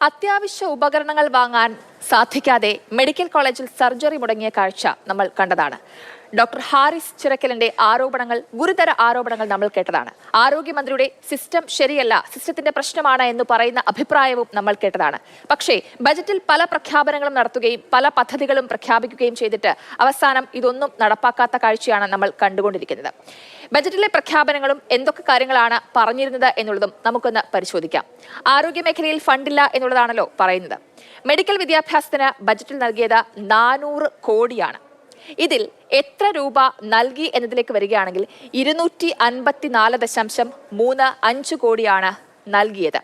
അത്യാവശ്യ ഉപകരണങ്ങൾ വാങ്ങാൻ സാധിക്കാതെ മെഡിക്കൽ കോളേജിൽ സർജറി മുടങ്ങിയ കാഴ്ച നമ്മൾ കണ്ടതാണ്. ഡോക്ടർ ഹാരിസ് ചിറക്കലിന്റെ ആരോപണങ്ങൾ, ഗുരുതര ആരോപണങ്ങൾ നമ്മൾ കേട്ടതാണ്. ആരോഗ്യമന്ത്രിയുടെ സിസ്റ്റം ശരിയല്ല, സിസ്റ്റത്തിന്റെ പ്രശ്നമാണ് എന്ന് പറയുന്ന അഭിപ്രായവും നമ്മൾ കേട്ടതാണ്. പക്ഷേ ബജറ്റിൽ പല പ്രഖ്യാപനങ്ങളും നടത്തുകയും പല പദ്ധതികളും പ്രഖ്യാപിക്കുകയും ചെയ്തിട്ട് അവസാനം ഇതൊന്നും നടപ്പാക്കാത്ത കാഴ്ചയാണ് നമ്മൾ കണ്ടുകൊണ്ടിരിക്കുന്നത്. ബജറ്റിലെ പ്രഖ്യാപനങ്ങളും എന്തൊക്കെ കാര്യങ്ങളാണ് പറഞ്ഞിരുന്നത് എന്നുള്ളതും നമുക്കൊന്ന് പരിശോധിക്കാം. ആരോഗ്യമേഖലയിൽ ഫണ്ടില്ല എന്നുള്ളതാണല്ലോ പറയുന്നത്. മെഡിക്കൽ വിദ്യാഭ്യാസത്തിന് ബജറ്റിൽ നൽകിയത് 400 കോടിയാണ്. ഇതിൽ എത്ര രൂപ നൽകി എന്നതിലേക്ക് വരികയാണെങ്കിൽ 254.35 കോടിയാണ് നൽകിയത്.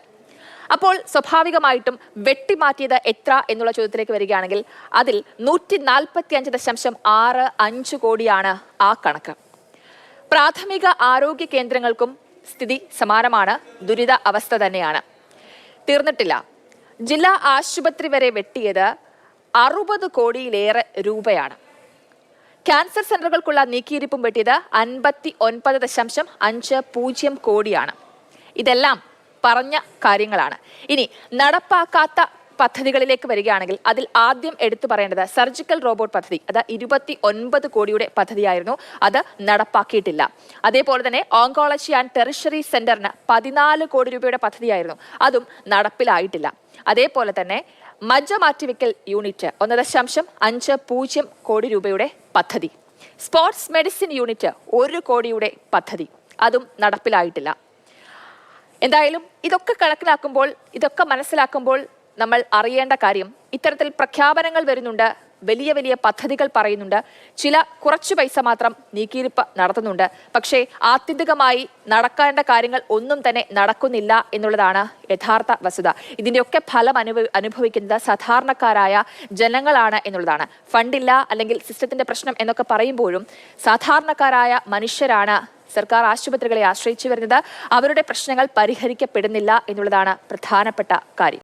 അപ്പോൾ സ്വാഭാവികമായിട്ടും വെട്ടിമാറ്റിയത് എത്ര എന്നുള്ള ചോദ്യത്തിലേക്ക് വരികയാണെങ്കിൽ അതിൽ 145.65 കോടിയാണ് ആ കണക്ക്. പ്രാഥമിക ആരോഗ്യ കേന്ദ്രങ്ങൾക്കും സ്ഥിതി സമാനമാണ്, ദുരിത അവസ്ഥ തന്നെയാണ്. തീർന്നിട്ടില്ല. ജില്ലാ ആശുപത്രി വരെ വെട്ടിയത് 60 കോടിയിലേറെ രൂപയാണ്. ക്യാൻസർ സെന്ററുകൾക്കുള്ള നീക്കിയിരിപ്പും വെട്ടിയത് 59.50 കോടിയാണ്. ഇതെല്ലാം പറഞ്ഞ കാര്യങ്ങളാണ്. ഇനി നടപ്പാക്കാത്ത പദ്ധതികളിലേക്ക് വരികയാണെങ്കിൽ അതിൽ ആദ്യം എടുത്തു പറയേണ്ടത് സർജിക്കൽ റോബോട്ട് പദ്ധതി. അത് 29 കോടിയുടെ പദ്ധതിയായിരുന്നു, അത് നടപ്പാക്കിയിട്ടില്ല. അതേപോലെ തന്നെ ഓങ്കോളജി ആൻഡ് ടെറിഷറി സെന്ററിന് 14 കോടി രൂപയുടെ പദ്ധതിയായിരുന്നു, അതും നടപ്പിലായിട്ടില്ല. അതേപോലെ തന്നെ മജ്ജ മാറ്റിവെക്കൽ യൂണിറ്റ് 1.50 കോടി രൂപയുടെ പദ്ധതി, സ്പോർട്സ് മെഡിസിൻ യൂണിറ്റ് 1 കോടിയുടെ പദ്ധതി, അതും നടപ്പിലായിട്ടില്ല. എന്തായാലും ഇതൊക്കെ കണക്കിലാക്കുമ്പോൾ, ഇതൊക്കെ മനസ്സിലാക്കുമ്പോൾ നമ്മൾ അറിയേണ്ട കാര്യം, ഇത്തരത്തിൽ പ്രഖ്യാപനങ്ങൾ വരുന്നുണ്ട്, വലിയ വലിയ പദ്ധതികൾ പറയുന്നുണ്ട്, കുറച്ചു പൈസ മാത്രം നീക്കിയിരിപ്പ് നടത്തുന്നുണ്ട്. പക്ഷേ ആത്യന്തികമായി നടക്കേണ്ട കാര്യങ്ങൾ ഒന്നും തന്നെ നടക്കുന്നില്ല എന്നുള്ളതാണ് യഥാർത്ഥ വസ്തുത. ഇതിന്റെയൊക്കെ ഫലം അനുഭവിക്കുന്നത് സാധാരണക്കാരായ ജനങ്ങളാണ് എന്നുള്ളതാണ്. ഫണ്ടില്ല അല്ലെങ്കിൽ സിസ്റ്റത്തിന്റെ പ്രശ്നം എന്നൊക്കെ പറയുമ്പോഴും സാധാരണക്കാരായ മനുഷ്യരാണ് സർക്കാർ ആശുപത്രികളെ ആശ്രയിച്ചു വരുന്നത്. അവരുടെ പ്രശ്നങ്ങൾ പരിഹരിക്കപ്പെടുന്നില്ല എന്നുള്ളതാണ് പ്രധാനപ്പെട്ട കാര്യം.